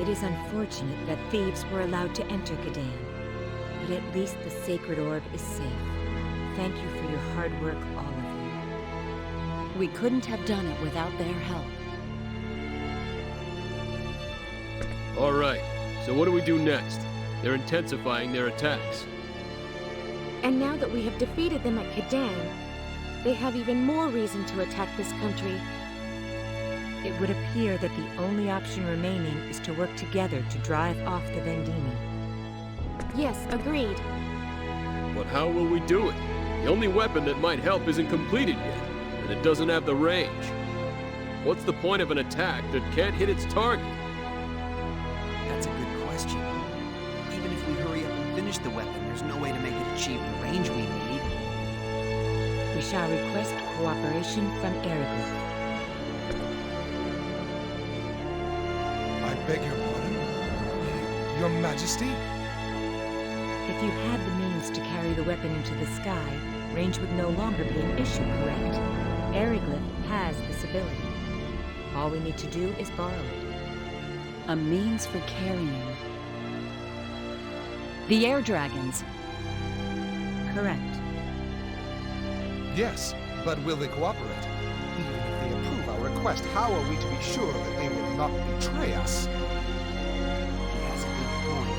It is unfortunate that thieves were allowed to enter Gdansk, but at least the sacred orb is safe. Thank you for your hard work, all of you. We couldn't have done it without their help. All right, so what do we do next? They're intensifying their attacks. And now that we have defeated them at Gdansk, they have even more reason to attack this country. It would appear that the only option remaining is to work together to drive off the Vendini. Yes, agreed. But how will we do it? The only weapon that might help isn't completed yet, and it doesn't have the range. What's the point of an attack that can't hit its target? That's a good question. Even if we hurry up and finish the weapon, there's no way to make it achieve the range we need. We shall request cooperation from Eric. I beg your pardon? Your Majesty? If you had the means to carry the weapon into the sky, range would no longer be an issue, correct? Eriglyph has this ability. All we need to do is borrow it. A means for carrying. The air dragons. Correct. Yes, but will they cooperate? Even if they approve our request, how are we to be sure that they will not betray us? He has a good point.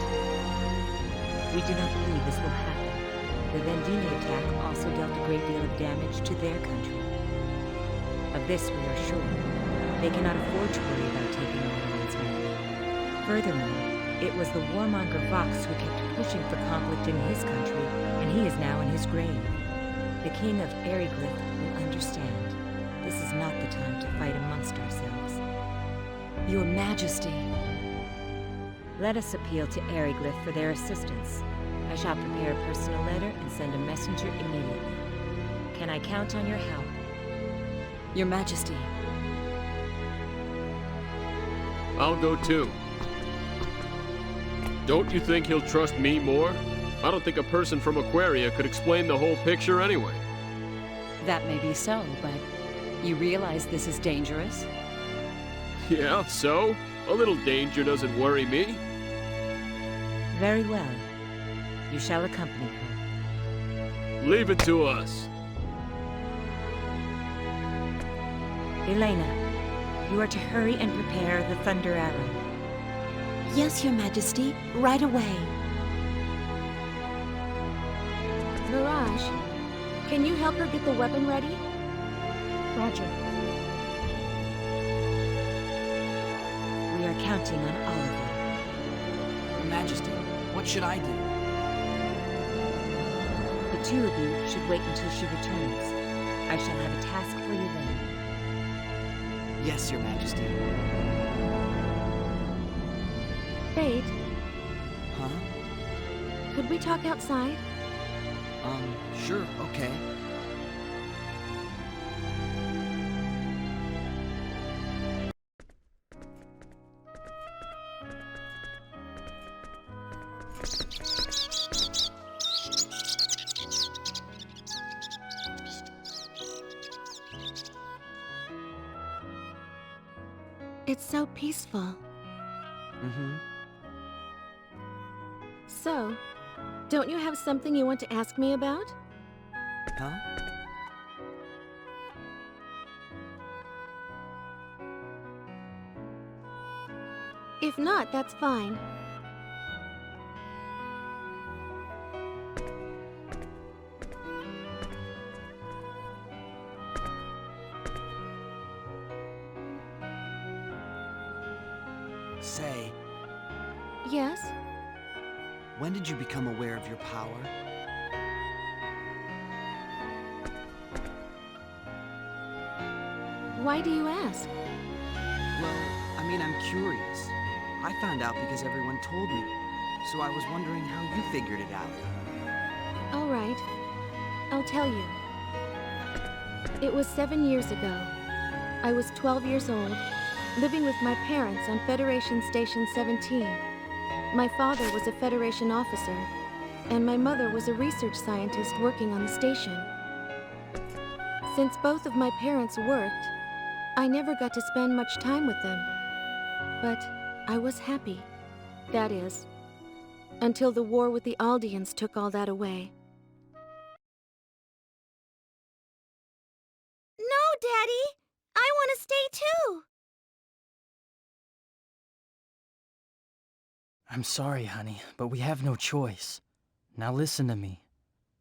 We do not believe this will happen. The Vendini attack also dealt a great deal of damage to their country. Of this we are sure. They cannot afford to worry about taking on anyone's men. Furthermore, it was the warmonger Vox who kept pushing for conflict in his country, and he is now in his grave. The king of Eriglyph will understand. This is not the time to fight amongst ourselves. Your Majesty. Let us appeal to Eriglyph for their assistance. I shall prepare a personal letter and send a messenger immediately. Can I count on your help? Your Majesty. I'll go too. Don't you think he'll trust me more? I don't think a person from Aquaria could explain the whole picture anyway. That may be so, but you realize this is dangerous? Yeah, so? A little danger doesn't worry me. Very well. You shall accompany her. Leave it to us. Elena, you are to hurry and prepare the Thunder Arrow. Yes, Your Majesty. Right away. Mirage, can you help her get the weapon ready? Roger. We are counting on all of you. Your Majesty, what should I do? The two of you should wait until she returns. I shall have a task for you then. Yes, Your Majesty. Fate, Huh? could we talk outside? Sure, okay. It's so peaceful. Mm-hmm. So, don't you have something you want to ask me about? Huh? If not, that's fine. Say, Yes? when did you become aware of your power? Why do you ask? Well, I'm curious. I found out because everyone told me, so I was wondering how you figured it out. All right. I'll tell you. It was 7 years ago. I was 12 years old, living with my parents on Federation Station 17. My father was a Federation officer, and my mother was a research scientist working on the station. Since both of my parents worked, I never got to spend much time with them. But I was happy. That is, until the war with the Aldeans took all that away. No, Daddy! I want to stay too! I'm sorry, honey, but we have no choice. Now listen to me.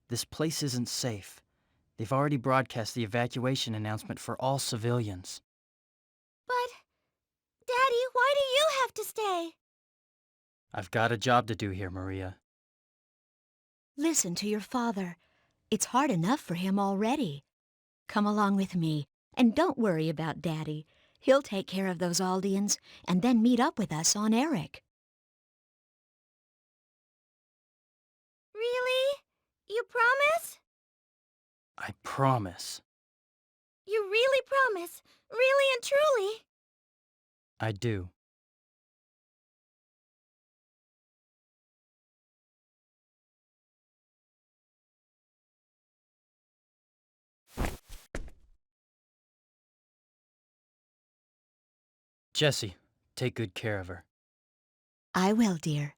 This place isn't safe. They've already broadcast the evacuation announcement for all civilians. But, Daddy, why do you have to stay? I've got a job to do here, Maria. Listen to your father. It's hard enough for him already. Come along with me, and don't worry about Daddy. He'll take care of those Aldeans, and then meet up with us on Eric. Really? You promise? I promise. You really promise? Really and truly? I do. Jessie, take good care of her. I will, dear.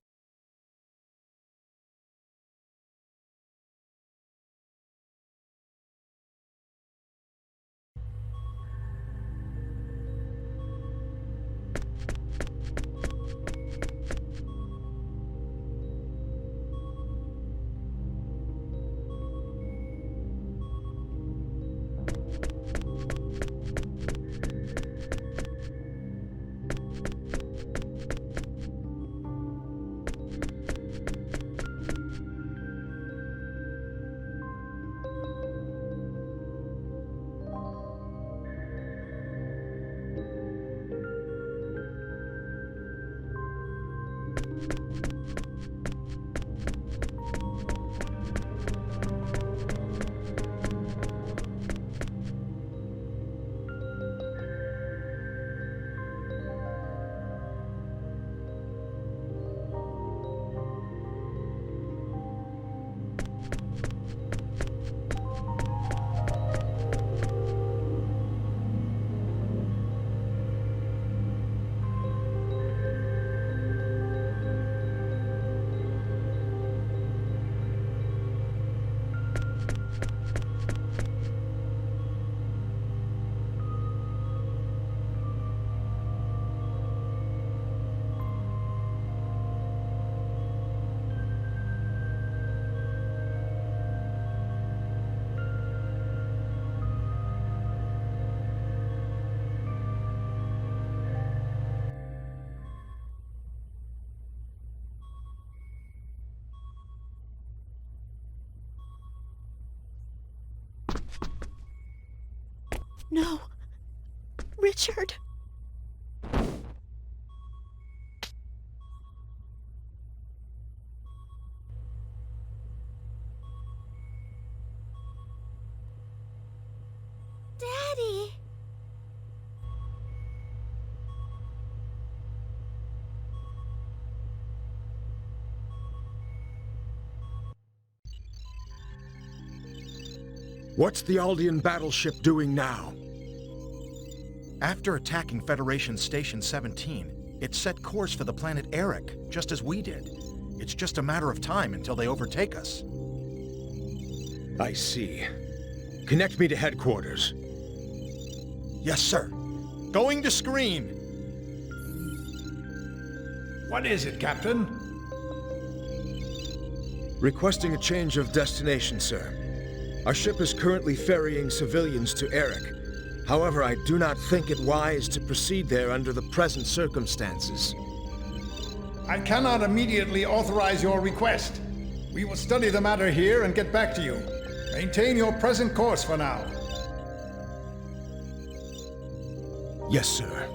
No. Richard. Daddy! What's the Aldean battleship doing now? After attacking Federation Station 17, it set course for the planet Eric, just as we did. It's just a matter of time until they overtake us. I see. Connect me to headquarters. Yes, sir. Going to screen. What is it, Captain? Requesting a change of destination, sir. Our ship is currently ferrying civilians to Eric. However, I do not think it wise to proceed there under the present circumstances. I cannot immediately authorize your request. We will study the matter here and get back to you. Maintain your present course for now. Yes, sir.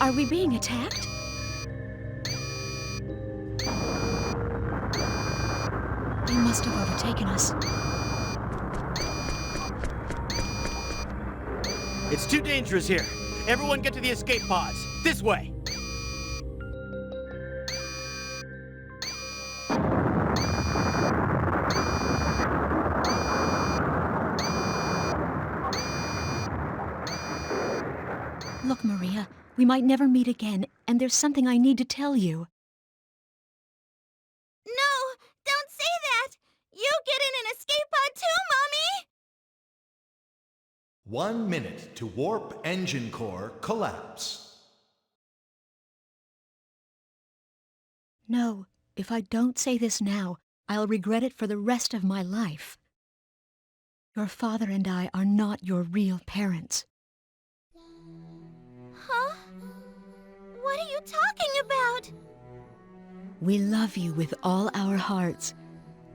Are we being attacked? They must have overtaken us. It's too dangerous here. Everyone get to the escape pods. This way! Look, Maria, we might never meet again, and there's something I need to tell you. No! Don't say that! You get in an escape pod too, Mommy! 1 minute to warp engine core collapse. No, if I don't say this now, I'll regret it for the rest of my life. Your father and I are not your real parents. Huh? What are you talking about? We love you with all our hearts,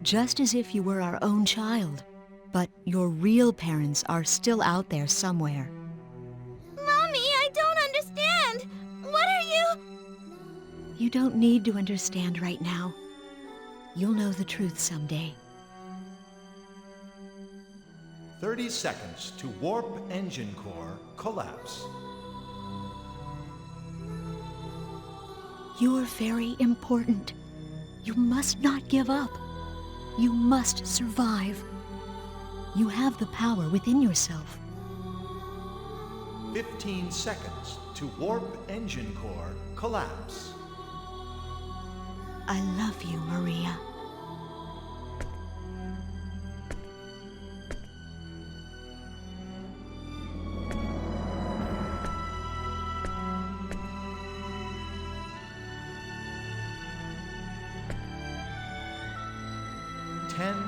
just as if you were our own child. But your real parents are still out there somewhere. Mommy, I don't understand! What are you... You don't need to understand right now. You'll know the truth someday. 30 seconds to warp engine core collapse. You're very important. You must not give up. You must survive. You have the power within yourself. 15 seconds to warp engine core collapse. I love you, Maria.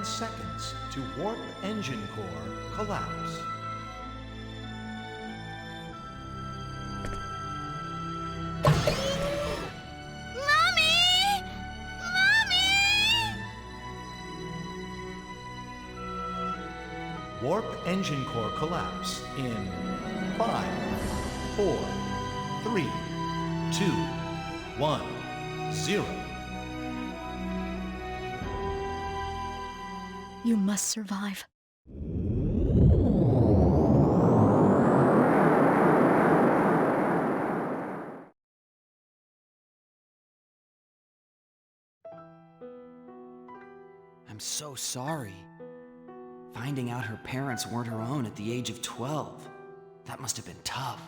Seconds to warp engine core collapse. Mommy! Mommy! Warp engine core collapse in 5, 4, 3, 2, 1, 0. You must survive. I'm so sorry. Finding out her parents weren't her own at the age of 12. That must have been tough.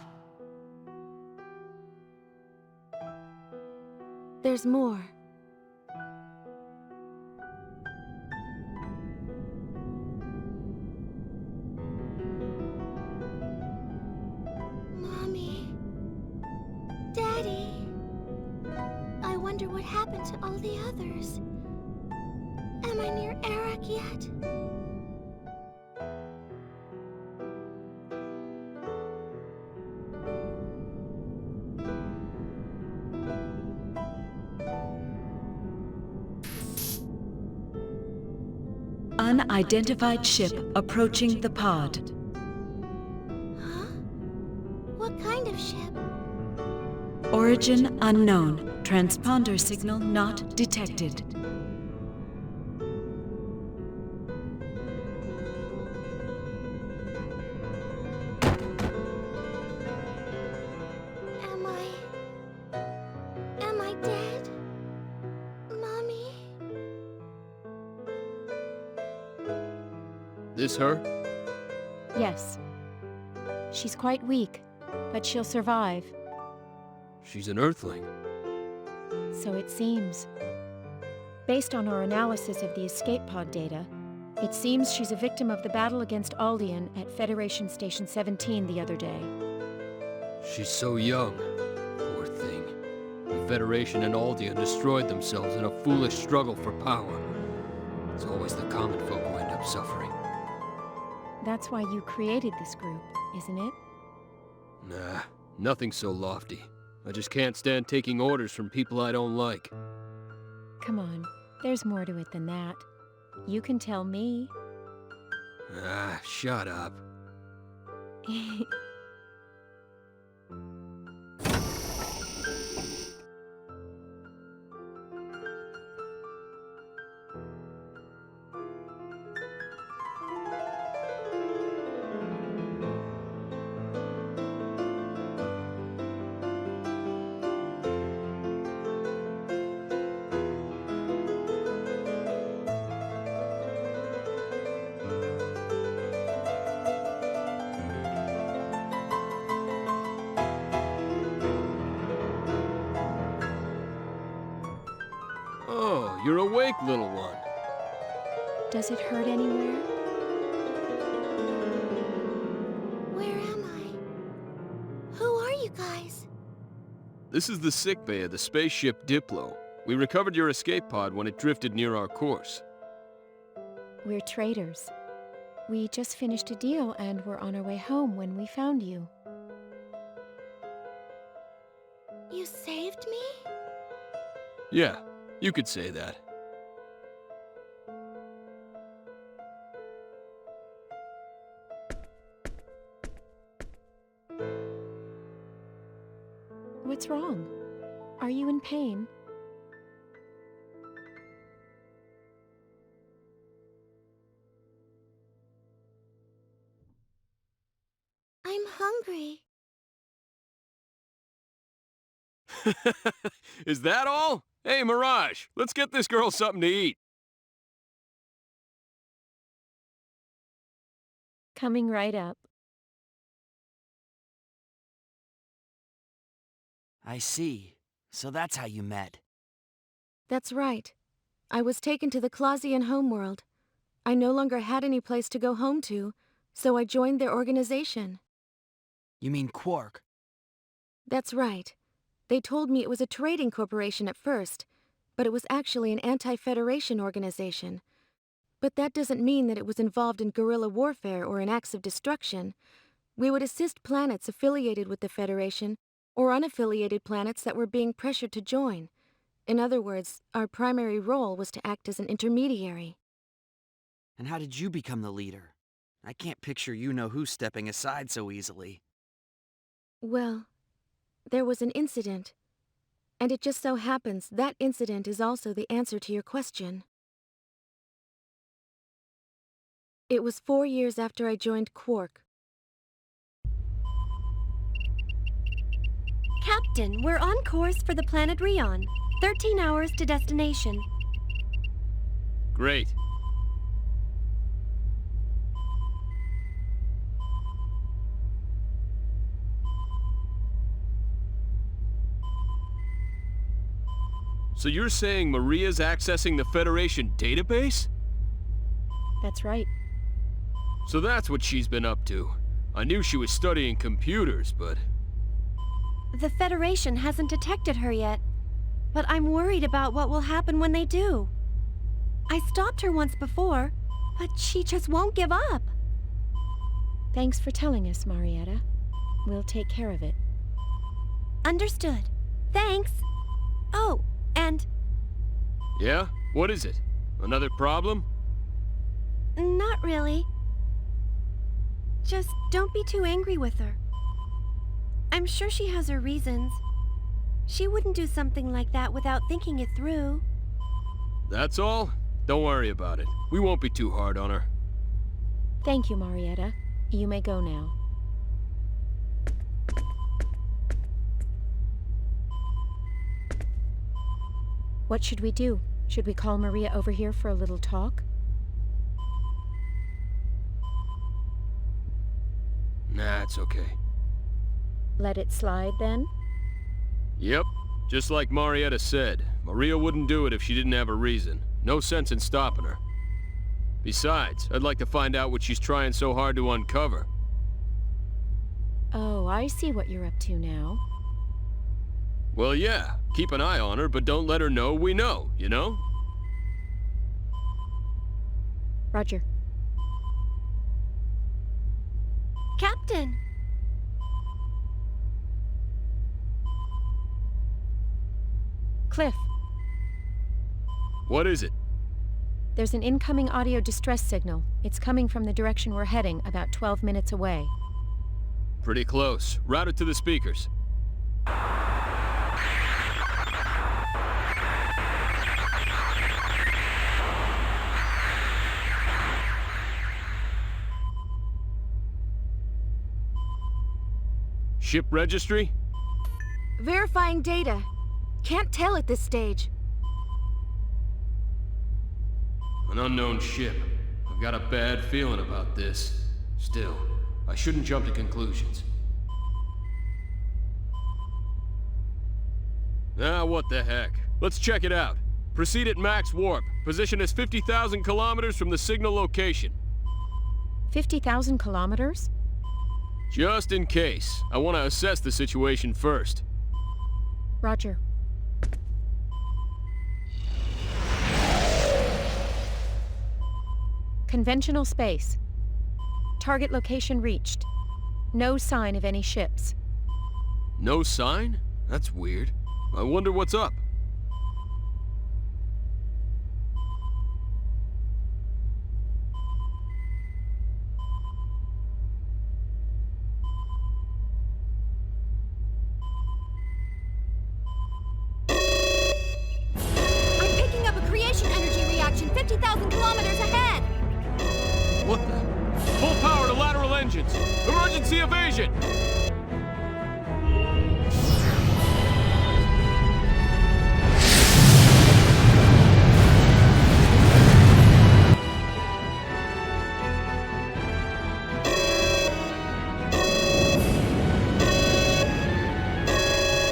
There's more. Daddy, I wonder what happened to all the others. Am I near Eric yet? Unidentified ship approaching the pod. Huh? What kind of ship? Origin unknown. Transponder signal not detected. Am I dead? Mommy? This her? Yes. She's quite weak, but she'll survive. She's an Earthling. So it seems. Based on our analysis of the escape pod data, it seems she's a victim of the battle against Aldean at Federation Station 17 the other day. She's so young. Poor thing. The Federation and Aldean destroyed themselves in a foolish struggle for power. It's always the common folk who end up suffering. That's why you created this group, isn't it? Nah, nothing so lofty. I just can't stand taking orders from people I don't like. Come on, there's more to it than that. You can tell me. Ah, shut up. you're awake, little one. Does it hurt anywhere? Where am I? Who are you guys? This is the sickbay of the spaceship Diplo. We recovered your escape pod when it drifted near our course. We're traders. We just finished a deal and were on our way home when we found you. You saved me? Yeah, you could say that. What's wrong? Are you in pain? I'm hungry. Is that all? Hey, Mirage, let's get this girl something to eat. Coming right up. I see. So that's how you met. That's right. I was taken to the Clausian homeworld. I no longer had any place to go home to, so I joined their organization. You mean Quark? That's right. They told me it was a trading corporation at first, but it was actually an anti-Federation organization. But that doesn't mean that it was involved in guerrilla warfare or in acts of destruction. We would assist planets affiliated with the Federation or unaffiliated planets that were being pressured to join. In other words, our primary role was to act as an intermediary. And how did you become the leader? I can't picture you-know-who stepping aside so easily. Well, there was an incident. And it just so happens that incident is also the answer to your question. It was 4 years after I joined Quark. Captain, we're on course for the planet Rion. 13 hours to destination. Great. So you're saying Maria's accessing the Federation database? That's right. So that's what she's been up to. I knew she was studying computers, but... The Federation hasn't detected her yet, but I'm worried about what will happen when they do. I stopped her once before, but she just won't give up. Thanks for telling us, Marietta. We'll take care of it. Understood. Thanks. Oh, and... Yeah? What is it? Another problem? Not really. Just don't be too angry with her. I'm sure she has her reasons. She wouldn't do something like that without thinking it through. That's all? Don't worry about it. We won't be too hard on her. Thank you, Marietta. You may go now. What should we do? Should we call Maria over here for a little talk? Nah, it's okay. Let it slide, then? Yep. Just like Marietta said, Maria wouldn't do it if she didn't have a reason. No sense in stopping her. Besides, I'd like to find out what she's trying so hard to uncover. Oh, I see what you're up to now. Well, yeah. Keep an eye on her, but don't let her know we know, you know? Roger. Captain! Cliff, What is it? there's an incoming audio distress signal. It's coming from the direction we're heading, about 12 minutes away. Pretty close. Route it to the speakers. Ship registry? Verifying data. Can't tell at this stage. An unknown ship. I've got a bad feeling about this. Still, I shouldn't jump to conclusions. Ah, what the heck. Let's check it out. Proceed at max warp. Position is 50,000 kilometers from the signal location. 50,000 kilometers? Just in case. I want to assess the situation first. Roger. Conventional space. Target location reached. No sign of any ships. No sign? That's weird. I wonder what's up. I'm picking up a creation energy reaction 50,000 kilometers ahead! What the? Full power to lateral engines! Emergency evasion!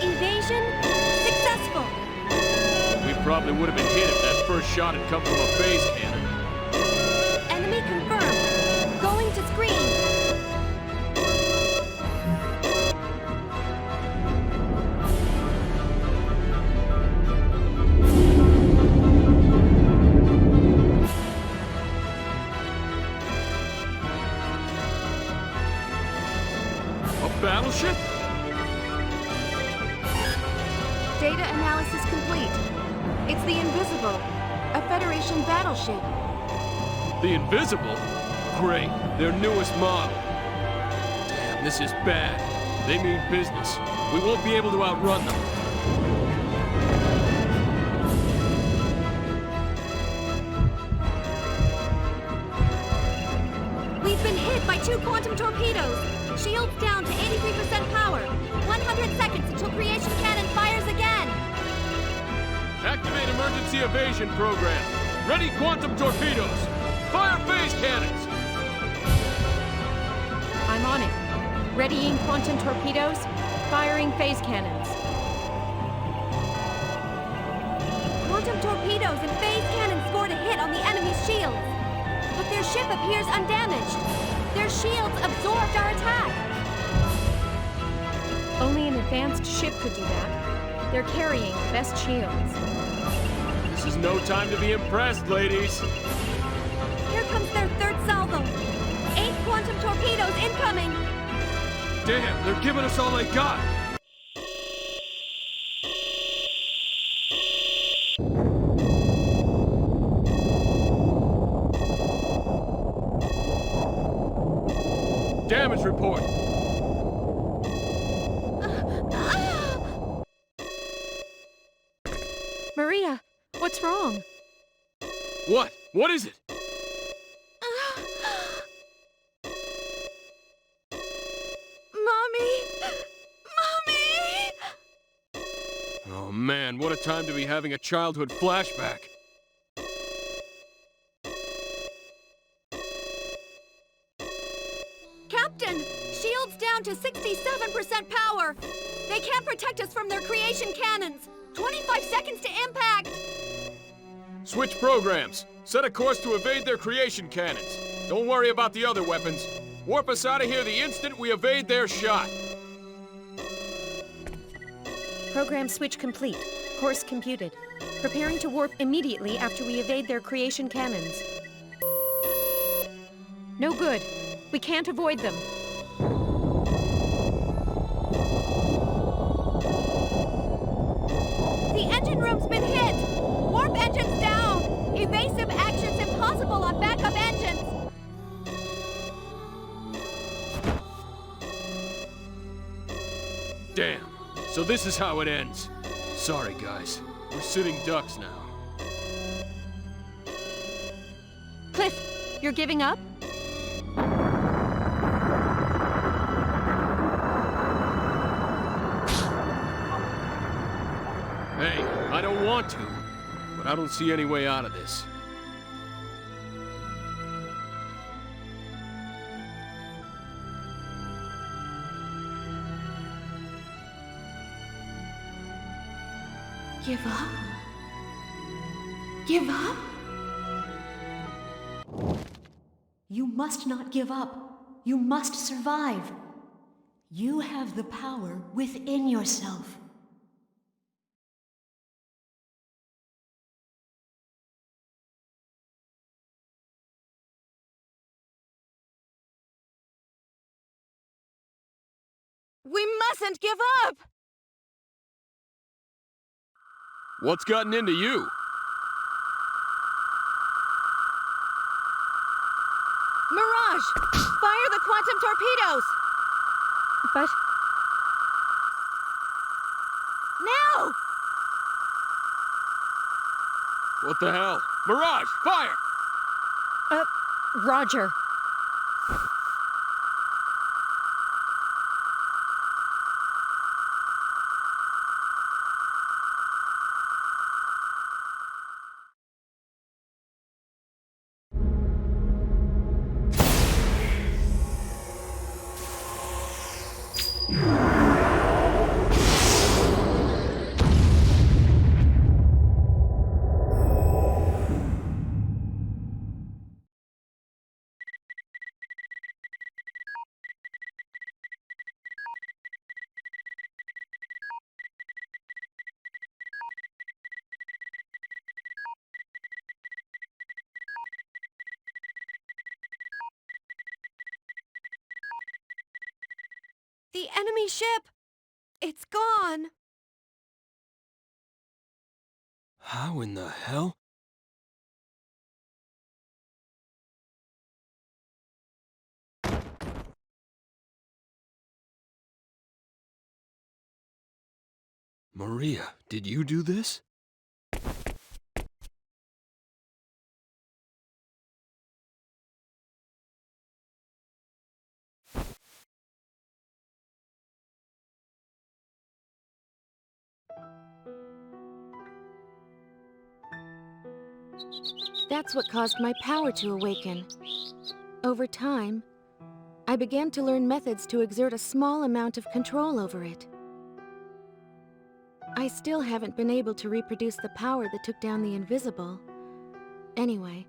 Evasion successful! We probably would have been hit if that first shot had come from a phase cannon. Enemy confirmed. Going to screen. A battleship? Data analysis complete. It's the Invisible, a Federation battleship. The Invisible? Great, their newest model. Damn, this is bad. They mean business. We won't be able to outrun them. We've been hit by 2 quantum torpedoes. Shields down to 83% power. 100 seconds until creation cannon fires again. Activate emergency evasion program. Ready quantum torpedoes. Fire phase cannons. I'm on it. Readying quantum torpedoes, firing phase cannons. Quantum torpedoes and phase cannons scored a hit on the enemy's shields. But their ship appears undamaged. Their shields absorbed our attack. Only an advanced ship could do that. They're carrying the best shields. This is no time to be impressed, ladies. Here comes their third salvo. 8 quantum torpedoes incoming. Damn, they're giving us all they got. Damage report. Maria, what's wrong? What? What is it? Mommy! Mommy! Oh man, what a time to be having a childhood flashback. Captain! Shields down to 67% power! They can't protect us from their creation cannons! 25 seconds to impact! Switch programs. Set a course to evade their creation cannons. Don't worry about the other weapons. Warp us out of here the instant we evade their shot. Program switch complete. Course computed. Preparing to warp immediately after we evade their creation cannons. No good. We can't avoid them. The engine room's been hit! Warp engines down! Evasive actions impossible on backup engines! Damn. So this is how it ends. Sorry, guys. We're sitting ducks now. Cliff, you're giving up? Hey, I don't want to, but I don't see any way out of this. Give up? Give up? You must not give up. You must survive. You have the power within yourself. We mustn't give up! What's gotten into you? Mirage! Fire the quantum torpedoes! But Now! What the hell? Mirage, fire! Roger. The enemy ship! It's gone! How in the hell? Maria, did you do this? That's what caused my power to awaken. Over time, I began to learn methods to exert a small amount of control over it. I still haven't been able to reproduce the power that took down the invisible. Anyway,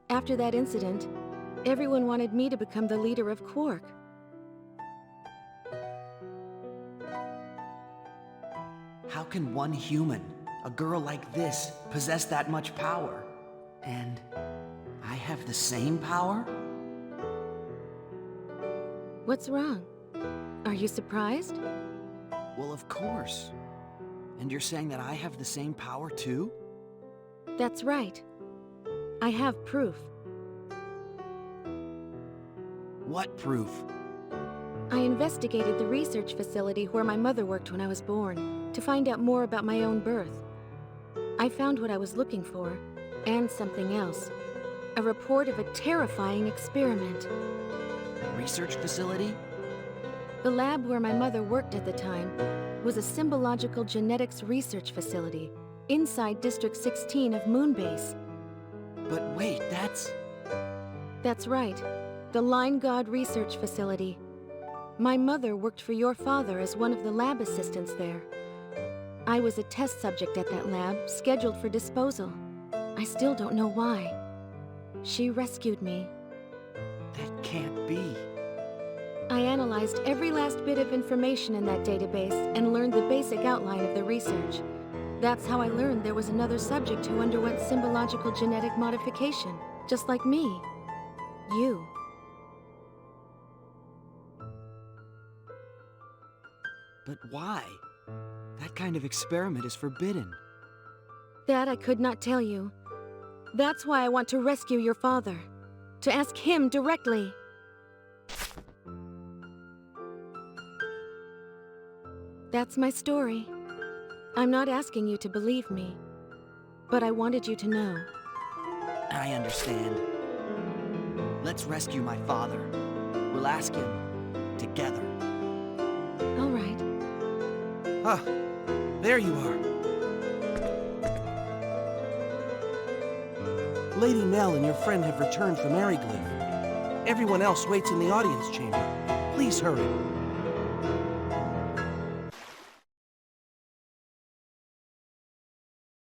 after that incident, everyone wanted me to become the leader of Quark. How can one human, a girl like this, possess that much power? And I have the same power? What's wrong? Are you surprised? Well, of course. And you're saying that I have the same power too? That's right. I have proof. What proof? I investigated the research facility where my mother worked when I was born, to find out more about my own birth. I found what I was looking for, and something else. A report of a terrifying experiment. Research facility? The lab where my mother worked at the time was a symbological genetics research facility inside District 16 of Moonbase. But wait, that's... That's right. The Line God Research Facility. My mother worked for your father as one of the lab assistants there. I was a test subject at that lab, scheduled for disposal. I still don't know why. She rescued me. That can't be. I analyzed every last bit of information in that database and learned the basic outline of the research. That's how I learned there was another subject who underwent symbological genetic modification, just like me. You. But why? That kind of experiment is forbidden. That I could not tell you. That's why I want to rescue your father. To ask him directly. That's my story. I'm not asking you to believe me, but I wanted you to know. I understand. Let's rescue my father. We'll ask him together. All right. Ah, there you are. Lady Nell and your friend have returned from Ariglyph. Everyone else waits in the audience chamber. Please hurry.